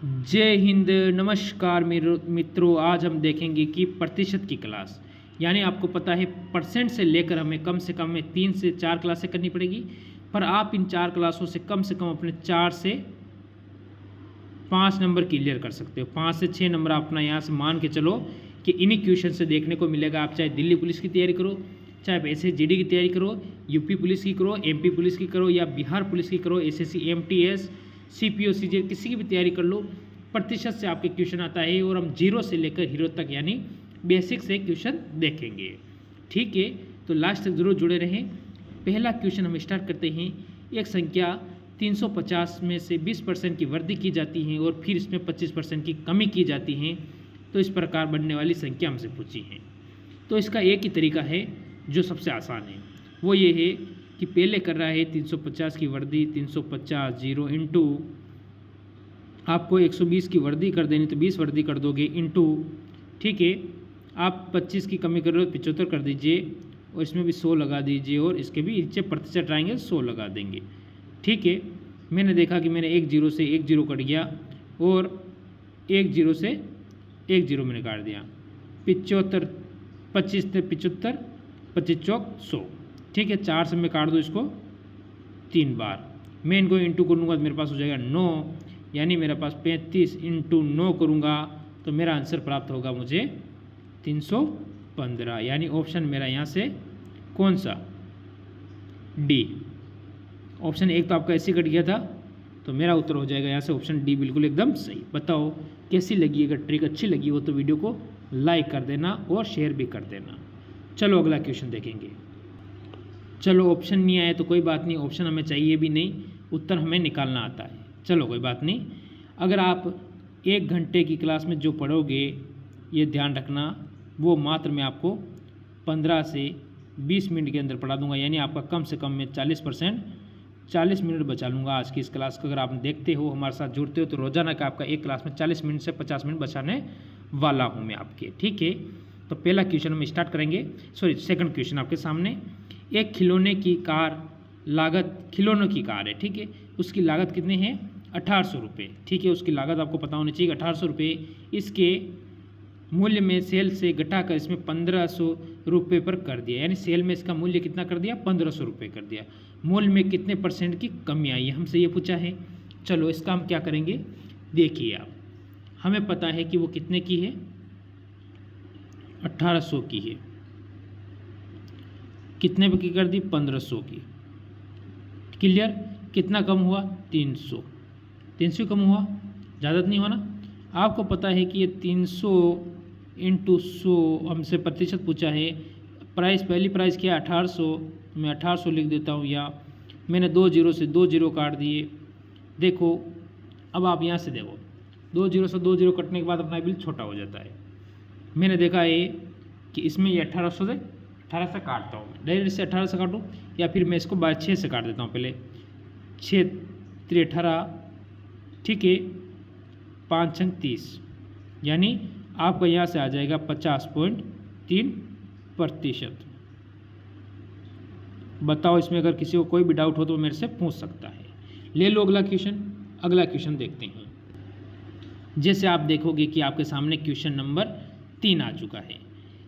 जय हिंद। नमस्कार मेरे मित्रों, आज हम देखेंगे कि प्रतिशत की क्लास, यानी आपको पता है परसेंट से लेकर हमें कम से कम में 3 से 4 क्लासें करनी पड़ेगी। पर आप इन 4 क्लासों से कम अपने 4 से 5 नंबर क्लियर कर सकते हो। 5 से 6 नंबर अपना यहाँ से मान के चलो कि इन्हीं क्वेश्चन से देखने को मिलेगा। आप चाहे दिल्ली पुलिस की तैयारी करो, चाहे आप SSGD की तैयारी करो, यूपी पुलिस की करो, MP पुलिस की करो या बिहार पुलिस की करो, SSC MTS CPO CGL किसी की भी तैयारी कर लो, प्रतिशत से आपके क्वेश्चन आता है। और हम जीरो से लेकर हीरो तक यानी बेसिक से क्वेश्चन देखेंगे। ठीक है, तो लास्ट तक जरूर जुड़े रहें। पहला क्वेश्चन हम स्टार्ट करते हैं। एक संख्या 350 में से 20% की वृद्धि की जाती है और फिर इसमें 25% की कमी की जाती है, तो इस प्रकार बनने वाली संख्या हमसे पूछी है। तो इसका एक ही तरीका है जो सबसे आसान है, वो ये है कि पहले कर रहा है 350 की वृद्धि, 350 जीरो इंटू आपको 120 की वृद्धि कर देनी तो 20 वृद्धि कर दोगे इंटू, ठीक है, आप 25 की कमी कर रहे हो 75 कर दीजिए और इसमें भी 100 लगा दीजिए और इसके भी नीचे प्रतिशत आएंगे 100 लगा देंगे। ठीक है, मैंने देखा कि मैंने एक जीरो से एक जीरो कट गया और एक जीरो से एक जीरो मैंने काट दिया। 75 25 से 75, 25 चौक 100। ठीक है, 4 से मैं काट दूँ इसको 3 बार। मैं इनको इंटू करूँगा तो मेरे पास हो जाएगा 9, यानी मेरे पास 35 इंटू 9 करूँगा तो मेरा आंसर प्राप्त होगा मुझे 315। यानी ऑप्शन मेरा यहाँ से कौन सा, डी। ऑप्शन एक तो आपका ऐसे कट गया था, तो मेरा उत्तर हो जाएगा यहाँ से ऑप्शन डी, बिल्कुल एकदम सही। बताओ कैसी लगी? अगर ट्रिक अच्छी लगी हो तो वीडियो को लाइक कर देना और शेयर भी कर देना। चलो अगला क्वेश्चन देखेंगे। चलो ऑप्शन नहीं आया तो कोई बात नहीं, ऑप्शन हमें चाहिए भी नहीं, उत्तर हमें निकालना आता है। चलो कोई बात नहीं। अगर आप 1 घंटे की क्लास में जो पढ़ोगे, ये ध्यान रखना, वो मात्र मैं आपको 15 से 20 मिनट के अंदर पढ़ा दूंगा। यानी आपका कम से कम मैं 40 मिनट बचा लूँगा आज की इस क्लास को। अगर आप देखते हो, हमारे साथ जुड़ते हो, तो रोजाना का आपका एक क्लास में 40 मिनट से 50 मिनट बचाने वाला हूँ मैं आपके। ठीक है, तो पहला क्वेश्चन हम स्टार्ट करेंगे। सेकंड क्वेश्चन आपके सामने। एक खिलौने की कार लागत, खिलौनों की कार है, ठीक है, उसकी लागत कितनी है? 1800 रुपये। ठीक है, उसकी लागत आपको पता होनी चाहिए 1800 रुपये। इसके मूल्य में सेल से घटाकर इसमें 1500 रुपये पर कर दिया, यानी सेल में इसका मूल्य कितना कर दिया? 1500 रुपये कर दिया। मूल्य में कितने % की कमी आई है, हमसे ये पूछा है। चलो इसका हम क्या करेंगे, देखिए आप, हमें पता है कि वो कितने की है, 1800 की है। कितने की कर दी? 1500 की। क्लियर? कितना कम हुआ? 300 कम हुआ, ज़्यादा नहीं हुआ ना। आपको पता है कि ये 300 इंटू 100 हमसे प्रतिशत पूछा है। प्राइस, पहली प्राइस क्या है? 1800, मैं 1800 लिख देता हूँ। या मैंने 2 जीरो से 2 जीरो काट दिए। देखो अब आप यहाँ से देखो, 2 जीरो से 2 जीरो कटने के बाद अपना बिल छोटा हो जाता है। मैंने देखा है कि इसमें ये 18 से काटता हूँ, डायरेक्ट से 18 से काटूँ या फिर मैं इसको 6 से काट देता हूँ। पहले 6 3 18, ठीक है, 5 छंग 30, यानी आपका यहाँ से आ जाएगा 50.3%। बताओ इसमें अगर किसी को कोई भी डाउट हो तो मेरे से पूछ सकता है। ले लो अगला क्वेश्चन। अगला क्वेश्चन देखते हैं। जैसे आप देखोगे कि आपके सामने क्वेश्चन नंबर 3 आ चुका है।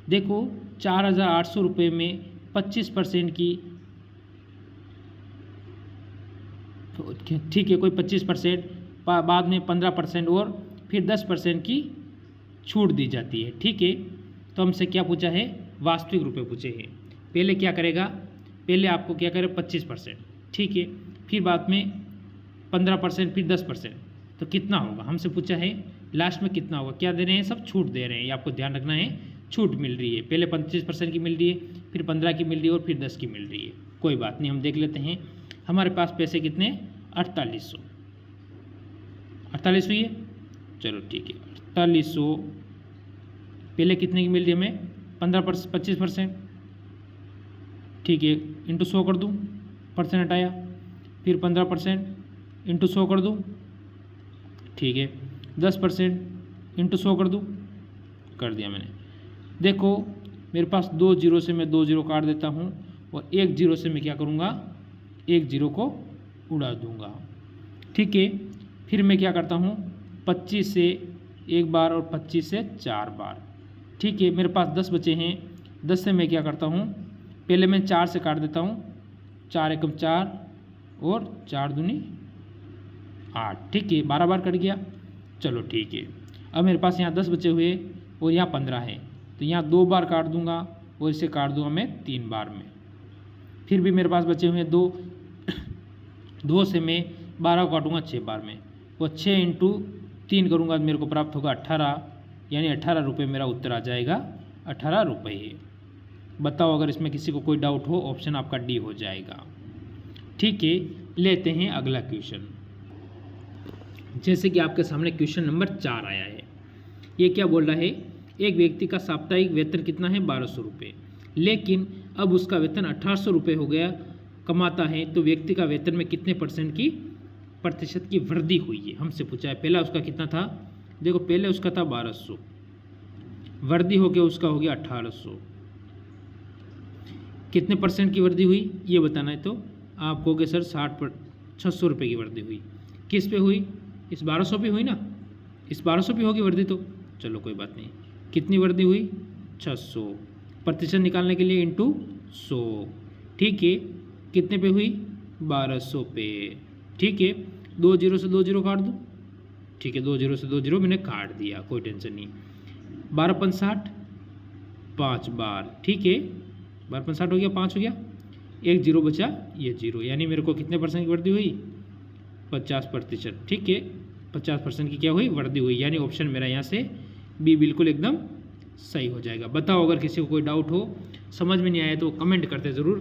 देखो 4800 रुपये में 25% की, ठीक है, कोई 25%, बाद में 15% और फिर 10% की छूट दी जाती है। ठीक है, तो हमसे क्या पूछा है? वास्तविक रुपए पूछे हैं। पहले क्या करेगा, पहले आपको क्या करे? 25%, ठीक है, फिर बाद में 15%, फिर 10%, तो कितना होगा हमसे पूछा है। लास्ट में कितना होगा? क्या दे रहे हैं? सब छूट दे रहे हैं, ये आपको ध्यान रखना है। छूट मिल रही है, पहले 25% की मिल रही है, फिर 15 की मिल रही है और फिर 10 की मिल रही है। कोई बात नहीं, हम देख लेते हैं। हमारे पास पैसे कितने? 4800 हुई है। चलो ठीक है, 4800 पहले कितने की मिल रही है हमें? 25%, ठीक है, इंटू 100 कर दूँ, परसेंट हटाया, फिर 15% इंटू 100 कर दूँ, ठीक है, 10% इंटू 100 कर दूँ, कर दिया मैंने। देखो मेरे पास 2 जीरो से मैं 2 जीरो काट देता हूँ और 1 जीरो से मैं क्या करूँगा? 1 जीरो को उड़ा दूँगा। ठीक है, फिर मैं क्या करता हूँ, 25 से एक बार और 25 से 4 बार। ठीक है, मेरे पास 10 बचे हैं। 10 से मैं क्या करता हूँ, पहले मैं 4 से काट देता हूँ। 4 एकम 4 और 4 दूनी 8। ठीक है, 12 बार कट गया। चलो ठीक है, अब मेरे पास यहाँ 10 बचे हुए और यहाँ 15 है, तो यहाँ 2 बार काट दूंगा और इसे काट दूंगा मैं 3 बार में। फिर भी मेरे पास बचे हुए 2 से मैं 12 काटूंगा 6 बार में, वो 6 इंटू 3 करूँगा, मेरे को प्राप्त होगा 18, यानी 18 रुपये मेरा उत्तर आ जाएगा। 18 रुपये। बताओ अगर इसमें किसी को कोई डाउट हो, ऑप्शन आपका डी हो जाएगा। ठीक है, लेते हैं अगला क्वेश्चन। जैसे कि आपके सामने क्वेश्चन नंबर 4 आया है। ये क्या बोल रहा है, एक व्यक्ति का साप्ताहिक वेतन कितना है, 1200 रुपये, लेकिन अब उसका वेतन 1800 रुपये हो गया कमाता है, तो व्यक्ति का वेतन में कितने प्रतिशत की वृद्धि हुई है, हमसे पूछा है। पहला उसका कितना था, देखो पहले उसका था 1200, वृद्धि हो गया उसका हो गया 1800। कितने परसेंट की वृद्धि हुई ये बताना है, तो आप कहोगे सर 600 रुपये की वृद्धि हुई। किस पे हुई, इस 1200 पे हुई ना, इस 1200 पे होगी वृद्धि, तो चलो कोई बात नहीं। कितनी वृद्धि हुई, 600। प्रतिशत निकालने के लिए इंटू 100। ठीक है, कितने पे हुई, 1200 पे। ठीक है, 2 जीरो से 2 जीरो काट दूँ। ठीक है, 2 जीरो से 2 जीरो मैंने काट दिया, कोई टेंशन नहीं। 12 पंच 60, 5 बार। ठीक है, 12 पंच 60 हो गया, 5 हो गया, 1 जीरो बचा, ये 0, यानी मेरे को कितने परसेंट की वृद्धि हुई, 50%। ठीक है, 50% की क्या हुई, वृद्धि हुई, यानी ऑप्शन मेरा यहाँ से बी बिल्कुल एकदम सही हो जाएगा। बताओ अगर किसी को कोई डाउट हो, समझ में नहीं आया तो कमेंट करते ज़रूर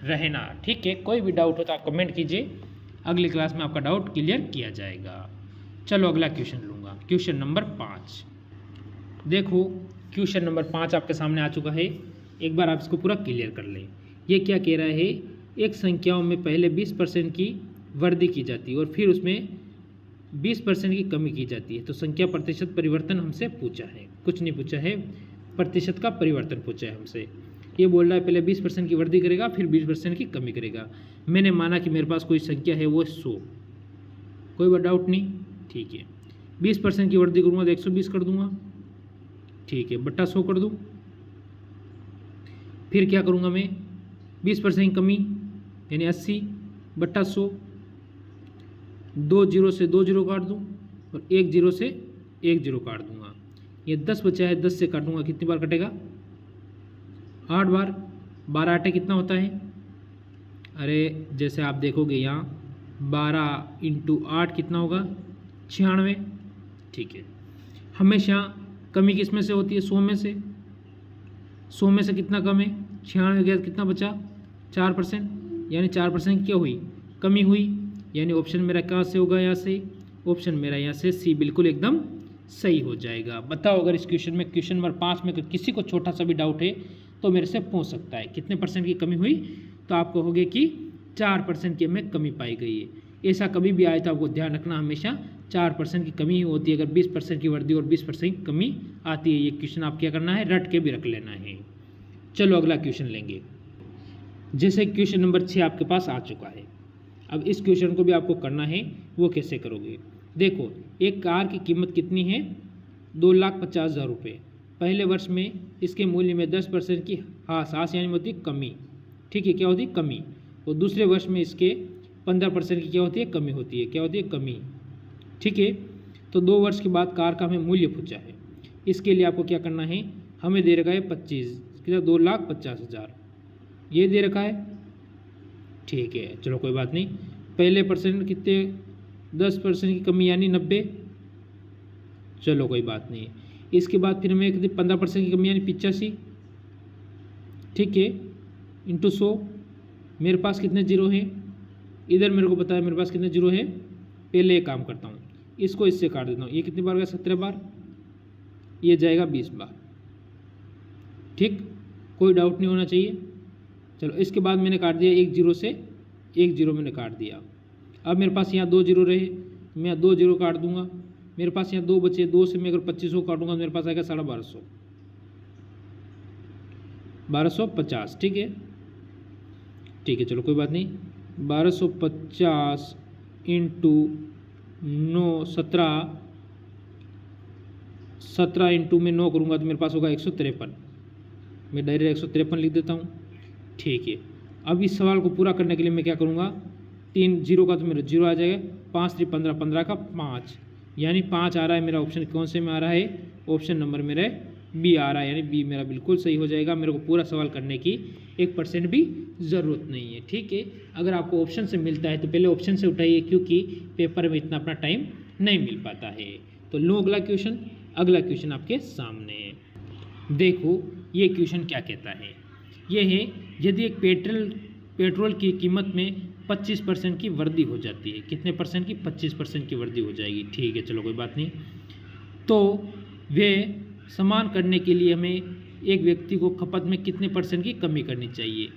रहना। ठीक है, कोई भी डाउट हो तो आप कमेंट कीजिए, अगली क्लास में आपका डाउट क्लियर किया जाएगा। चलो अगला क्वेश्चन लूँगा, क्वेश्चन नंबर 5। देखो क्वेश्चन नंबर 5 आपके सामने आ चुका है, एक बार आप इसको पूरा क्लियर कर लें। ये क्या कह रहा है, एक संख्याओं में पहले 20% की वृद्धि की जाती है और फिर उसमें 20% की कमी की जाती है, तो संख्या प्रतिशत परिवर्तन हमसे पूछा है, कुछ नहीं पूछा है, प्रतिशत का परिवर्तन पूछा है हमसे। ये बोल रहा है पहले 20% की वृद्धि करेगा फिर 20% की कमी करेगा। मैंने माना कि मेरे पास कोई संख्या है वो 100, कोई डाउट नहीं। ठीक है, 20% की वृद्धि करूँगा तो 120 कर दूंगा। ठीक है, बट्टा 100 कर दूँ। फिर क्या करूँगा मैं, 20% की कमी यानी 80 बट्टा 100, 2 जीरो से 2 जीरो काट दूँ और 1 जीरो से 1 जीरो काट दूंगा। ये 10 बचा है, 10 से काटूंगा, कितनी बार कटेगा, 8 बार। 12 आटे कितना होता है, अरे जैसे आप देखोगे यहाँ 12 इंटू 8 कितना होगा, 96। ठीक है, हमेशा कमी किस में से होती है, 100 में से। 100 में से कितना कम है, 96 गया, कितना बचा, 4%, यानी 4% क्या हुई, कमी हुई, यानी ऑप्शन मेरा कहाँ से होगा, यहाँ से। ऑप्शन मेरा यहाँ से सी बिल्कुल एकदम सही हो जाएगा। बताओ अगर इस क्वेश्चन में, क्वेश्चन नंबर 5 में किसी को छोटा सा भी डाउट है तो मेरे से पूछ सकता है। कितने परसेंट की कमी हुई, तो आप कहोगे कि 4% की हमें कमी पाई गई है। ऐसा कभी भी आए तो आपको ध्यान रखना, हमेशा 4% की कमी ही होती है। अगर 20% की वृद्धि और 20% की कमी आती है, ये क्वेश्चन आप क्या करना है, रट के भी रख लेना है। चलो अगला क्वेश्चन लेंगे। जैसे क्वेश्चन नंबर 6 आपके पास आ चुका है, अब इस क्वेश्चन को भी आपको करना है, वो कैसे करोगे। देखो, एक कार की कीमत कितनी है, 2,50,000 रुपये। पहले वर्ष में इसके मूल्य में 10% की हास यानी होती है कमी। ठीक है, क्या होती है, कमी। और दूसरे वर्ष में इसके 15% की क्या होती है, कमी होती है। क्या होती है, कमी। ठीक है, तो 2 वर्ष के बाद कार का हमें मूल्य पूछा है। इसके लिए आपको क्या करना है, हमें दे रखा है 25, कितना, 2,50,000 ये दे रखा है। ठीक है, चलो कोई बात नहीं। पहले परसेंट कितने, 10% की कमी यानी 90, चलो कोई बात नहीं। इसके बाद फिर हमें कितने, 15% की कमी यानी 85। ठीक है, इंटू 100। मेरे पास कितने जीरो हैं, इधर मेरे को पता है मेरे पास कितने जीरो हैं। पहले एक काम करता हूँ, इसको इससे काट देता हूँ। ये कितनी बार गया, 17 बार, ये जाएगा 20 बार। ठीक, कोई डाउट नहीं होना चाहिए। चलो इसके बाद मैंने काट दिया 1 जीरो से 1 जीरो मैंने काट दिया। अब मेरे पास यहाँ 2 जीरो रहे, मैं 2 जीरो काट दूंगा। मेरे पास यहाँ 2 बचे, 2 से मैं अगर 2500 काटूंगा तो मेरे पास आएगा 1250, 1250। ठीक है, ठीक है, चलो कोई बात नहीं। 1250 इंटू 9, 17, 17 इंटू में 9 करूँगा तो मेरे पास होगा 153। मैं डायरेक्ट 153 लिख देता हूँ। ठीक है, अब इस सवाल को पूरा करने के लिए मैं क्या करूँगा, 3 जीरो का तो मेरा 0 आ जाएगा, 5 3 15, 15 का 5, यानी 5 आ रहा है मेरा ऑप्शन कौन से में आ रहा है, ऑप्शन नंबर मेरे बी आ रहा है, यानी बी मेरा बिल्कुल सही हो जाएगा। मेरे को पूरा सवाल करने की 1% भी ज़रूरत नहीं है। ठीक है, अगर आपको ऑप्शन से मिलता है तो पहले ऑप्शन से उठाइए, क्योंकि पेपर में इतना अपना टाइम नहीं मिल पाता है। तो लो अगला क्वेश्चन। अगला क्वेश्चन आपके सामने है। देखो ये क्वेश्चन क्या कहता है, ये है यदि एक पेट्रोल की कीमत में 25% की वृद्धि हो जाती है। कितने परसेंट की, 25% की वृद्धि हो जाएगी। ठीक है, चलो कोई बात नहीं। तो वे समान करने के लिए हमें एक व्यक्ति को खपत में कितने % की कमी करनी चाहिए।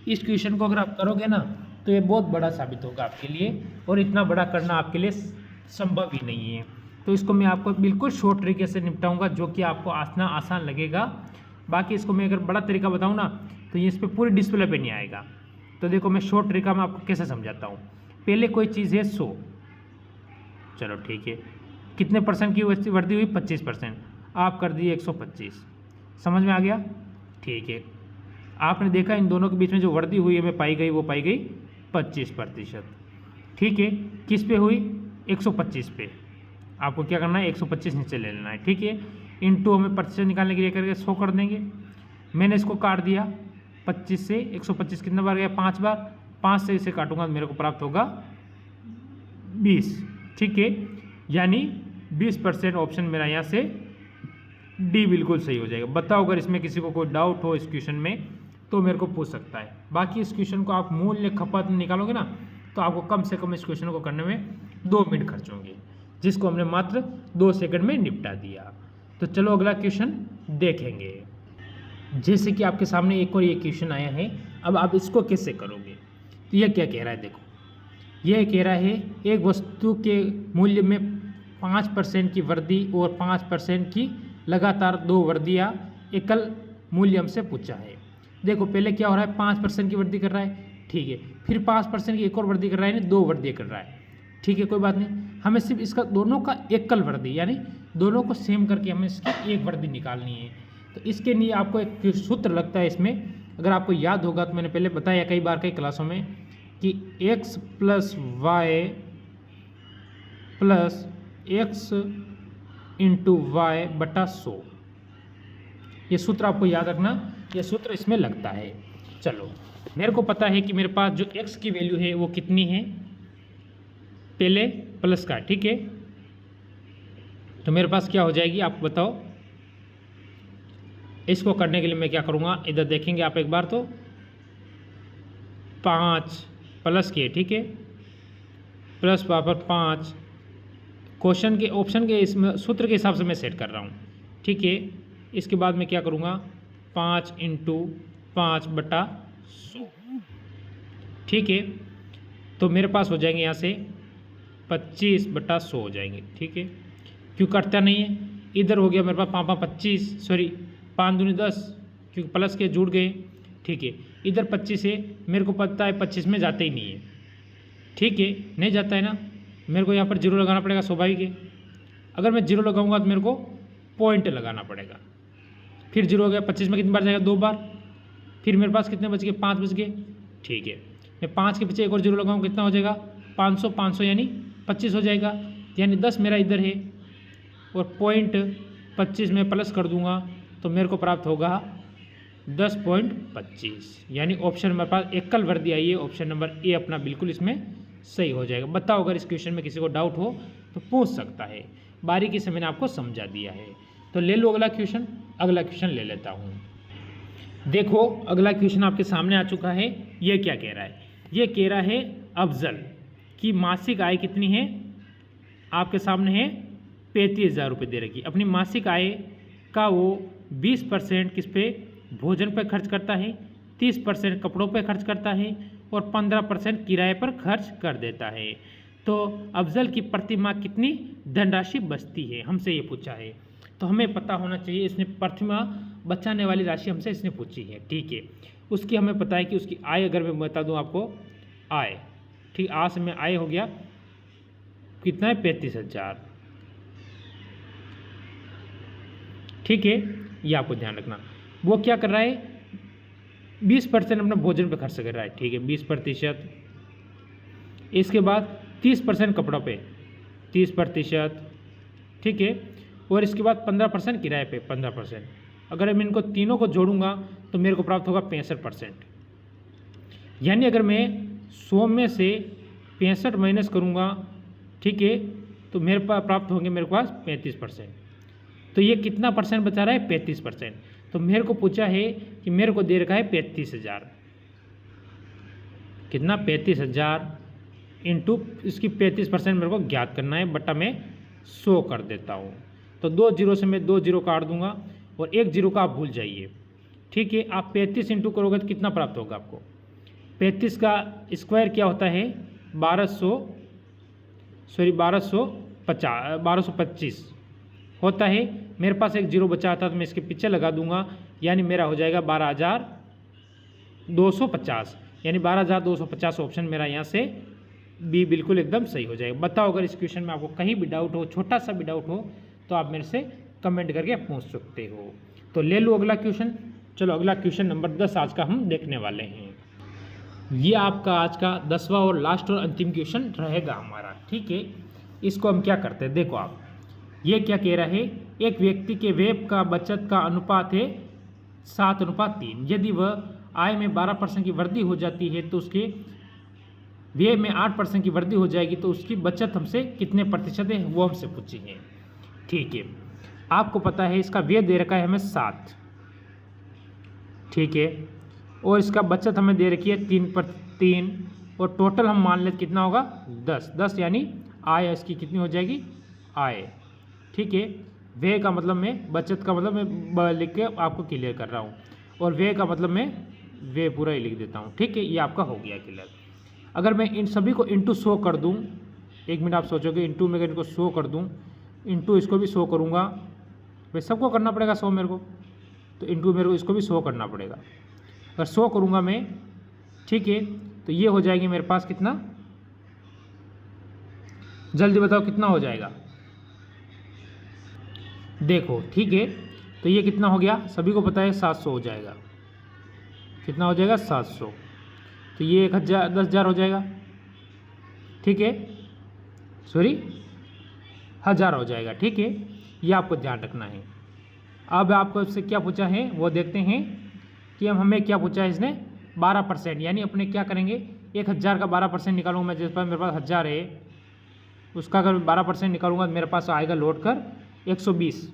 इस क्वेश्चन को अगर आप करोगे ना तो ये बहुत बड़ा साबित होगा आपके लिए, और इतना बड़ा करना आपके लिए संभव ही नहीं है। तो इसको मैं आपको बिल्कुल शॉर्ट तरीके से निपटाऊंगा, जो कि आपको आसान लगेगा। बाकी इसको मैं अगर बड़ा तरीका बताऊँ ना तो ये इस पर पूरी डिस्प्ले पे नहीं आएगा। तो देखो मैं शॉर्ट तरीका में आपको कैसे समझाता हूँ। पहले कोई चीज़ है 100, चलो ठीक है, कितने % की वृद्धि हुई, 25%, आप कर दिए 125। समझ में आ गया। ठीक है, आपने देखा इन दोनों के बीच में जो वृद्धि हुई है पाई गई, वो पाई गई 25%। ठीक है, किस पे हुई, 125 पे। आपको क्या करना है, 125 नीचे ले लेना है। ठीक है, इंटू हमें प्रतिशत निकालने के लिए करके 100 कर देंगे। मैंने इसको काट दिया 25 से, 125 कितने बार गया, 5 बार, 5 से इसे काटूंगा तो मेरे को प्राप्त होगा 20। ठीक है, यानी 20% ऑप्शन मेरा यहाँ से डी बिल्कुल सही हो जाएगा। बताओ अगर इसमें किसी को कोई डाउट हो इस क्वेश्चन में तो मेरे को पूछ सकता है। बाकी इस क्वेश्चन को आप मूल्य खपत निकालोगे ना तो आपको कम से कम इस क्वेश्चन को करने में 2 मिनट खर्च होंगे, जिसको हमने मात्र 2 सेकंड में निपटा दिया। तो चलो अगला क्वेश्चन देखेंगे। जैसे कि आपके सामने एक और ये क्वेश्चन आया है, अब आप इसको कैसे करोगे। तो यह क्या कह रहा है, देखो यह कह रहा है एक वस्तु के मूल्य में 5% की वृद्धि और 5% की लगातार 2 वृद्धियाँ एकल मूल्य हमसे पूछा है। देखो पहले क्या हो रहा है, 5% की वृद्धि कर रहा है। ठीक है, फिर 5% की एक और वृद्धि कर रहा है, यानी 2 वृद्धि कर रहा है। ठीक है, कोई बात नहीं, हमें सिर्फ इसका दोनों का एकल वृद्धि, यानी दोनों को सेम करके हमें इसकी एक वृद्धि निकालनी है। तो इसके लिए आपको एक सूत्र लगता है इसमें, अगर आपको याद होगा तो मैंने पहले बताया कई बार कई क्लासों में कि x + y + x × y/100। ये सूत्र आपको याद रखना, ये सूत्र इसमें लगता है। चलो मेरे को पता है कि मेरे पास जो x की वैल्यू है वो कितनी है, पहले प्लस का। ठीक है, तो मेरे पास क्या हो जाएगी आप बताओ। इसको करने के लिए मैं क्या करूँगा, इधर देखेंगे आप एक बार, तो 5 प्लस के, ठीक है, प्लस पावर 5 क्वेश्चन के ऑप्शन के इसमें सूत्र के हिसाब से मैं सेट कर रहा हूँ। ठीक है, इसके बाद मैं क्या करूँगा, 5 × 5/100। ठीक है, तो मेरे पास हो जाएंगे यहाँ से 25/100 हो जाएंगे। ठीक है, क्यों कटता नहीं है, इधर हो गया मेरे पास 5 25, सॉरी 5 दूनी 10, क्योंकि प्लस के जुड़ गए। ठीक है, इधर 25 है, मेरे को पता है 25 में जाते ही नहीं है। ठीक है, नहीं जाता है ना, मेरे को यहाँ पर 0 लगाना पड़ेगा, स्वाभाविक है। अगर मैं 0 लगाऊंगा तो मेरे को पॉइंट लगाना पड़ेगा। फिर 0 हो गया, 25 में कितनी बार जाएगा, 2 बार। फिर मेरे पास कितने बच गए, 5 बच गए। ठीक है, मैं 5 के पीछे एक और 0 लगाऊँ, कितना हो जाएगा, 500, 500 यानी 25 हो जाएगा, यानी 10 मेरा इधर है, और पॉइंट 25 में प्लस कर दूंगा तो मेरे को प्राप्त होगा 10.25, यानी ऑप्शन मेरे पास एकल वृद्धि आई है। ऑप्शन नंबर ए अपना बिल्कुल इसमें सही हो जाएगा। बताओ अगर इस क्वेश्चन में किसी को डाउट हो तो पूछ सकता है, बारीकी से मैंने आपको समझा दिया है। तो ले लो अगला क्वेश्चन। अगला क्वेश्चन ले लेता हूँ। देखो अगला क्वेश्चन आपके सामने आ चुका है। ये क्या कह रहा है, ये कह रहा है अफजल की मासिक आय कितनी है, आपके सामने है 35,000 रुपये दे रखी। अपनी मासिक आय का वो 20% किस पे, भोजन पर खर्च करता है, 30% कपड़ों पर खर्च करता है और 15% किराए पर खर्च कर देता है। तो अफजल की प्रति माह कितनी धनराशि बचती है, हमसे ये पूछा है। तो हमें पता होना चाहिए, इसने प्रति माह बचाने वाली राशि हमसे इसने पूछी है। ठीक है, उसकी हमें पता है कि उसकी आय, अगर मैं बता दूं आपको आय, ठीक, आज से में आय हो गया कितना है, 35,000। ठीक है, ये आपको ध्यान रखना। वो क्या कर रहा है, 20% अपना भोजन पे खर्च कर रहा है, ठीक है, 20%। इसके बाद 30% कपड़ों पे, 30%, ठीक है, और इसके बाद 15% किराए पे, 15%। अगर मैं इनको तीनों को जोड़ूंगा तो मेरे को प्राप्त होगा 65%। यानी अगर मैं 100 में से 65 माइनस करूँगा, ठीक है, तो मेरे पास प्राप्त होंगे मेरे पास 35%। तो ये कितना परसेंट बचा रहा है, 35%। तो मेरे को पूछा है कि मेरे को दे रखा है 35,000, कितना, 35,000 इंटू इसकी 35% मेरे को ज्ञात करना है, बटा मैं 100 कर देता हूँ। तो 2 जीरो से मैं 2 जीरो काट दूंगा और 1 जीरो का आप भूल जाइए, ठीक है। आप 35 इंटू करोगे तो कितना प्राप्त होगा आपको, 35 का स्क्वायर क्या होता है, 1225 होता है। मेरे पास एक जीरो बचा था तो मैं इसके पीछे लगा दूंगा, यानी मेरा हो जाएगा 12,250, यानी 12,250 ऑप्शन मेरा यहाँ से बी बिल्कुल एकदम सही हो जाएगा। बताओ अगर इस क्वेश्चन में आपको कहीं भी डाउट हो, छोटा सा भी डाउट हो, तो आप मेरे से कमेंट करके पूछ सकते हो। तो ले लो अगला क्वेश्चन। चलो अगला क्वेश्चन नंबर 10 आज का हम देखने वाले हैं। ये आपका आज का 10वां और लास्ट और अंतिम क्वेश्चन रहेगा हमारा, ठीक है। इसको हम क्या करते हैं, देखो आप, ये क्या कह रहा है, एक व्यक्ति के व्यय का बचत का अनुपात है 7:3। यदि वह आय में 12% की वृद्धि हो जाती है तो उसके व्यय में 8% की वृद्धि हो जाएगी, तो उसकी बचत हमसे कितने प्रतिशत है, वो हमसे पूछी है, ठीक है। आपको पता है इसका व्यय दे रखा है हमें 7, ठीक है, और इसका बचत हमें दे रखी है 3 और टोटल हम मान लेते कितना होगा, 10, यानी आय इसकी कितनी हो जाएगी, आय, ठीक है। व्यय का मतलब मैं, बचत का मतलब मैं लिख के आपको क्लियर कर रहा हूँ, और व्यय का मतलब मैं व्यय पूरा ही लिख देता हूँ, ठीक है। ये आपका हो गया क्लियर। अगर मैं इन सभी को इंटू 100 कर दूँ, 1 मिनट आप सोचोगे, इंटू में अगर इनको 100 कर दूँ, इंटू इसको भी 100 करूँगा, भाई सबको करना पड़ेगा 100 मेरे को, तो इंटू मेरे को इसको भी 100 करना पड़ेगा। अगर 100 करूँगा मैं, ठीक है, तो ये हो जाएगी मेरे पास कितना, जल्दी बताओ कितना हो जाएगा, देखो, ठीक है। तो ये कितना हो गया, सभी को पता है 700 हो जाएगा, कितना हो जाएगा, 700। तो ये 1,000 10,000 हो जाएगा, ठीक है, सॉरी 1,000 हो जाएगा, ठीक है। ये आपको ध्यान रखना है। अब आपको इससे क्या पूछा है वो देखते हैं कि हमें क्या पूछा है इसने, 12%, यानी अपने क्या करेंगे, 1,000 का 12% निकालूंगा मैं, जिस पर मेरे पास 1,000 है, उसका अगर 12% निकालूंगा तो मेरे पास आएगा लौट कर 120,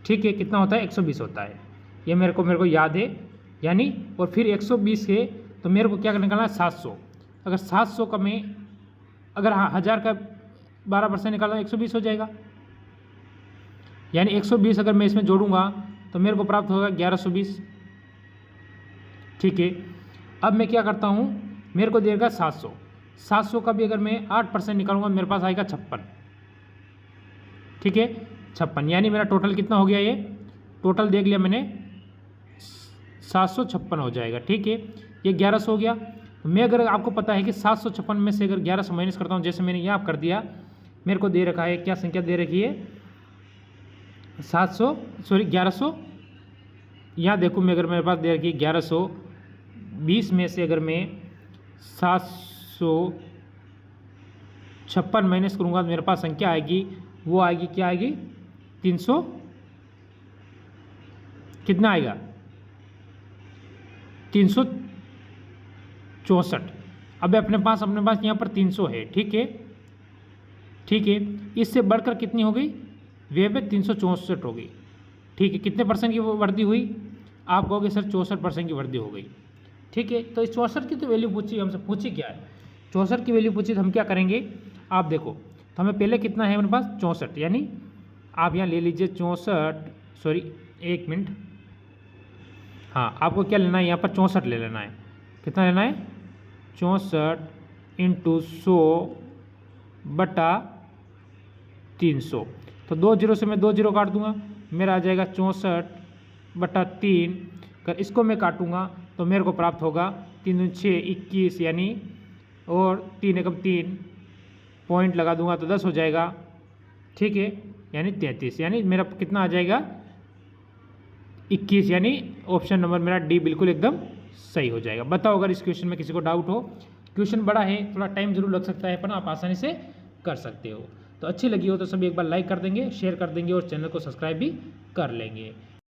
ठीक है। कितना होता है, 120 होता है, ये मेरे को याद है, यानी और फिर 120 है तो मेरे को क्या निकालना है, 700। अगर 700 का मैं, अगर 1,000 का 12% निकालना 120 हो जाएगा, यानी 120 अगर मैं इसमें जोड़ूंगा तो मेरे को प्राप्त होगा 1120, ठीक है। अब मैं क्या करता हूँ, मेरे को देगा 700 का भी अगर मैं 8% निकालूंगा मेरे पास आएगा 56, ठीक है, 56, यानी मेरा टोटल कितना हो गया, ये टोटल देख लिया मैंने, 756 हो जाएगा, ठीक है। ये 1100 हो गया। मैं अगर आपको पता है कि 756 में से अगर 1100 माइनस करता हूँ, जैसे मैंने यहाँ कर दिया, मेरे को दे रखा है, क्या संख्या दे रखी है, 1100, यहाँ देखो मैं, अगर मेरे पास दे रखी है 1120 में से अगर मैं 756 माइनस करूँगा तो मेरे पास संख्या आएगी, वो आएगी, क्या आएगी, 300, कितना आएगा, 364। अब अपने पास यहाँ पर 300 है, ठीक है, ठीक है। इससे बढ़कर कितनी हो गई, व्यय में 364 हो गई, ठीक है। कितने परसेंट की वृद्धि हुई, आप कहोगे सर 64% की वृद्धि हो गई, ठीक है। तो इस 64 की तो वैल्यू पूछी हमसे, पूछी क्या है, 64 की वैल्यू पूछी, तो हम क्या करेंगे, आप देखो, तो हमें पहले कितना है, मेरे पास 64, यानी आप यहाँ ले लीजिए 64, सॉरी 1 मिनट, हाँ, आपको क्या लेना है, यहाँ पर 64 ले लेना है, कितना लेना है, 64 इंटू 100 बटा 300। तो 2 जीरो से मैं 2 जीरो काट दूंगा, मेरा आ जाएगा 64 बटा 3। अगर इसको मैं काटूंगा तो मेरे को प्राप्त होगा 3 दूनी 6 21, यानी और 3 एकम 3 पॉइंट लगा दूंगा तो 10 हो जाएगा, ठीक है। यानी 33, यानी मेरा कितना आ जाएगा 21, यानी ऑप्शन नंबर मेरा डी बिल्कुल एकदम सही हो जाएगा। बताओ अगर इस क्वेश्चन में किसी को डाउट हो। क्वेश्चन बड़ा है, थोड़ा टाइम जरूर लग सकता है, पर आप आसानी से कर सकते हो। तो अच्छी लगी हो तो सभी एक बार लाइक कर देंगे, शेयर कर देंगे और चैनल को सब्सक्राइब भी कर लेंगे।